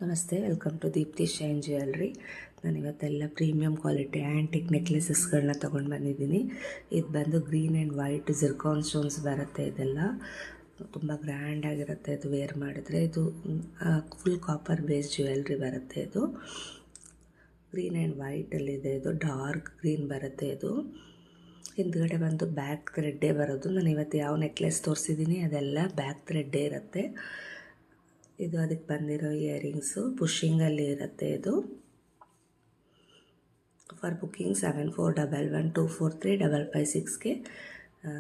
ನಮಸ್ತೆ, welcome to Deepthi shine jewellery. ನಾನು ಇವತ್ತೆಲ್ಲ ಪ್ರೀಮಿಯಂ ಕ್ವಾಲಿಟಿ ಆ್ಯಂಟಿಕ್ ನೆಕ್ಲೆಸಸ್ಗಳನ್ನ ತೊಗೊಂಡು ಬಂದಿದ್ದೀನಿ. ಇದು ಬಂದು green and white zircon stones ಬರುತ್ತೆ. ಇದೆಲ್ಲ ತುಂಬ ಗ್ರ್ಯಾಂಡಾಗಿರುತ್ತೆ. ಇದು ವೇರ್ ಮಾಡಿದ್ರೆ ಇದು ಫುಲ್ ಕಾಪರ್ ಬೇಸ್ ಜ್ಯುವೆಲ್ರಿ ಬರುತ್ತೆ. ಇದು ಗ್ರೀನ್ ಆ್ಯಂಡ್ ವೈಟಲ್ಲಿದೆ. ಇದು ಡಾರ್ಕ್ ಗ್ರೀನ್ ಬರುತ್ತೆ. ಇದು ಹಿಂದ್ಗಡೆ ಬಂದು ಬ್ಯಾಕ್ ಥ್ರೆಡ್ಡೇ ಬರೋದು. ನಾನು ಇವತ್ತು ಯಾವ ನೆಕ್ಲೆಸ್ ತೋರಿಸಿದ್ದೀನಿ ಅದೆಲ್ಲ ಬ್ಯಾಕ್ ಥ್ರೆಡ್ಡೇ ಇರುತ್ತೆ. ಇದು ಅದಕ್ಕೆ ಬಂದಿರೋ ಇಯರಿಂಗ್ಸು ಪುಷಿಂಗಲ್ಲಿ ಇರುತ್ತೆ. ಇದು ಫಾರ್ ಬುಕ್ಕಿಂಗ್ 7411243556ಗೆ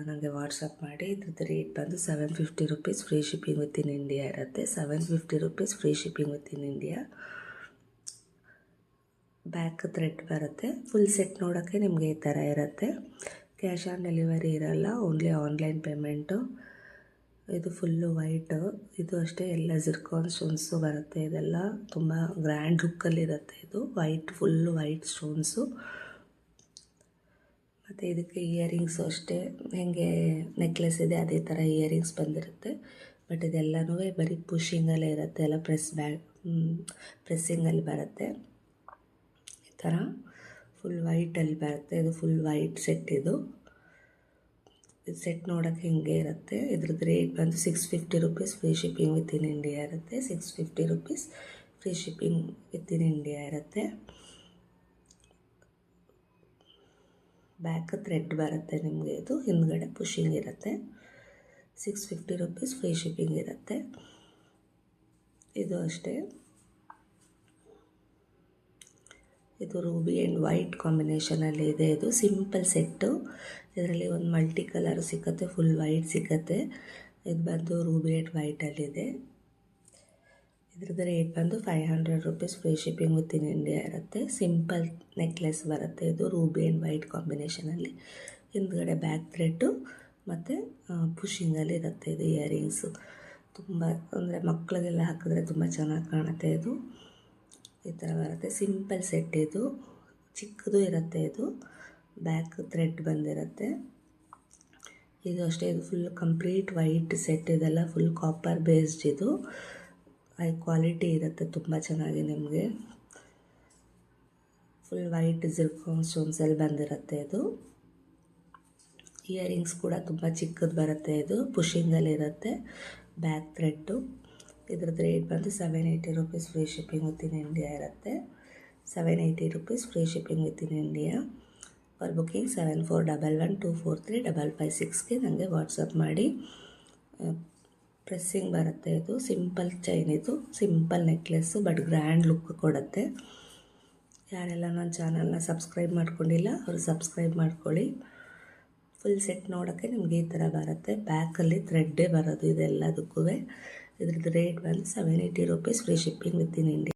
ನನಗೆ ವಾಟ್ಸಪ್ ಮಾಡಿ. ಇದ್ರದ್ದು ರೇಟ್ ಬಂದು 750 rupees, free shipping with in India ಇರುತ್ತೆ. 750 rupees free shipping with in India. Back thread ಬರುತ್ತೆ. ಫುಲ್ ಸೆಟ್ ನೋಡೋಕ್ಕೆ ನಿಮಗೆ ಈ ಥರ ಇರುತ್ತೆ. ಕ್ಯಾಶ್ ಆನ್ ಡೆಲಿವರಿ ಇರೋಲ್ಲ, ಓನ್ಲಿ ಆನ್ಲೈನ್ ಪೇಮೆಂಟು. ಇದು ಫುಲ್ಲು ವೈಟು. ಇದು ಅಷ್ಟೇ ಎಲ್ಲ ಜಿರ್ಕಾನ್ ಸ್ಟೋನ್ಸು ಬರುತ್ತೆ. ಇದೆಲ್ಲ ತುಂಬ ಗ್ರ್ಯಾಂಡ್ ಲುಕ್ಕಲ್ಲಿರುತ್ತೆ. ಇದು ವೈಟ್, ಫುಲ್ಲು ವೈಟ್ ಸ್ಟೋನ್ಸು. ಮತ್ತು ಇದಕ್ಕೆ ಇಯರಿಂಗ್ಸು ಅಷ್ಟೇ ಹೇಗೆ ನೆಕ್ಲೆಸ್ ಇದೆ ಅದೇ ಥರ ಇಯರಿಂಗ್ಸ್ ಬಂದಿರುತ್ತೆ. ಬಟ್ ಇದೆಲ್ಲನೂ ಬರೀ ಪುಷಿಂಗಲ್ಲೇ ಇರುತ್ತೆ. ಎಲ್ಲ ಪ್ರೆಸ್ಸಿಂಗಲ್ಲಿ ಬರುತ್ತೆ. ಈ ಥರ ಫುಲ್ ವೈಟಲ್ಲಿ ಬರುತ್ತೆ. ಇದು ಫುಲ್ ವೈಟ್ ಸೆಟ್. ಇದು ಸೆಟ್ ನೋಡೋಕ್ಕೆ ಹಿಂಗೆ ಇರುತ್ತೆ. ಇದ್ರದ್ದು ರೇಟ್ ಬಂದು 650 rupees, free shipping with in India ಇರುತ್ತೆ. 650 rupees free shipping with in India ಇರುತ್ತೆ. ಬ್ಯಾಕ್ ಥ್ರೆಡ್ ಬರುತ್ತೆ ನಿಮಗೆ. ಇದು ಹಿಂದ್ಗಡೆ ಪುಷಿಂಗ್ ಇರುತ್ತೆ. 650 ರೂಪೀಸ್ ಫ್ರೀ ಶಿಪ್ಪಿಂಗ್ ಇರುತ್ತೆ. ಇದು ಅಷ್ಟೇ. ಇದು ರೂಬಿ ಆ್ಯಂಡ್ ವೈಟ್ ಕಾಂಬಿನೇಷನಲ್ಲಿ ಇದೆ. ಇದು ಸಿಂಪಲ್ ಸೆಟ್ಟು. ಇದರಲ್ಲಿ ಒಂದು ಮಲ್ಟಿ ಕಲರು ಸಿಕ್ಕತ್ತೆ, ಫುಲ್ ವೈಟ್ ಸಿಕ್ಕತ್ತೆ. ಇದು ಬಂದು ರೂಬಿ ಆ್ಯಂಡ್ ವೈಟಲ್ಲಿದೆ. ಇದ್ರದ್ದು ರೇಟ್ ಬಂದು 500 rupees, free shipping with in India ಇರುತ್ತೆ. ಸಿಂಪಲ್ ನೆಕ್ಲೆಸ್ ಬರುತ್ತೆ. ಇದು ರೂಬಿ ಆ್ಯಂಡ್ ವೈಟ್ ಕಾಂಬಿನೇಷನಲ್ಲಿ. ಹಿಂದ್ಗಡೆ ಬ್ಯಾಕ್ ಥ್ರೆಡ್ಡು ಮತ್ತು ಪುಷಿಂಗಲ್ಲಿ ಇರುತ್ತೆ. ಇದು ಇಯರಿಂಗ್ಸು ತುಂಬ ಅಂದರೆ ಮಕ್ಕಳಿಗೆಲ್ಲ ಹಾಕಿದ್ರೆ ತುಂಬ ಚೆನ್ನಾಗಿ ಕಾಣುತ್ತೆ. ಇದು ಈ ಥರ ಬರುತ್ತೆ. Simple set. ಇದು ಚಿಕ್ಕದು ಇರುತ್ತೆ. ಇದು ಬ್ಯಾಕ್ ಥ್ರೆಡ್ ಬಂದಿರುತ್ತೆ. ಇದು ಅಷ್ಟೇ. ಇದು ಫುಲ್ ಕಂಪ್ಲೀಟ್ ವೈಟ್ ಸೆಟ್. ಇದೆಲ್ಲ ಫುಲ್ ಕಾಪರ್ ಬೇಸ್ಡ್. ಇದು ಹೈ ಕ್ವಾಲಿಟಿ ಇರುತ್ತೆ, ತುಂಬ ಚೆನ್ನಾಗಿ ನಿಮಗೆ. ಫುಲ್ ವೈಟ್ ಜಿರ್ಕಾನ್ ಸ್ಟೋನ್ಸಲ್ಲಿ ಬಂದಿರುತ್ತೆ. ಇದು ಇಯರಿಂಗ್ಸ್ ಕೂಡ ತುಂಬ ಚಿಕ್ಕದು ಬರುತ್ತೆ. ಇದು ಪುಷಿಂಗಲ್ಲಿ ಇರುತ್ತೆ. Back thread. ಇದ್ರದ್ದು ರೇಟ್ ಬಂದು 780 rupees, free shipping with in India ಇರುತ್ತೆ. 780 rupees free shipping with in India. For booking 7411243556ಗೆ ನನಗೆ ವಾಟ್ಸಪ್ ಮಾಡಿ. ಪ್ರೆಸ್ಸಿಂಗ್ ಬರುತ್ತೆ. ಇದು ಸಿಂಪಲ್ ಚೈನ್. ಇದು simple necklace, but grand look ಕೊಡುತ್ತೆ. ಯಾರೆಲ್ಲ ನನ್ನ ಚಾನಲ್ನ ಸಬ್ಸ್ಕ್ರೈಬ್ ಮಾಡ್ಕೊಂಡಿಲ್ಲ ಅವರು ಸಬ್ಸ್ಕ್ರೈಬ್ ಮಾಡ್ಕೊಳ್ಳಿ. ಫುಲ್ ಸೆಟ್ ನೋಡೋಕ್ಕೆ ನಿಮಗೆ ಈ ಥರ ಬರುತ್ತೆ. ಬ್ಯಾಕಲ್ಲಿ ಥ್ರೆಡ್ಡೇ ಬರೋದು ಇದೆಲ್ಲದಕ್ಕೂ. ಇದ್ರದ್ದು ರೇಟ್ ಬಂದು 780 rupees, free shipping with in India.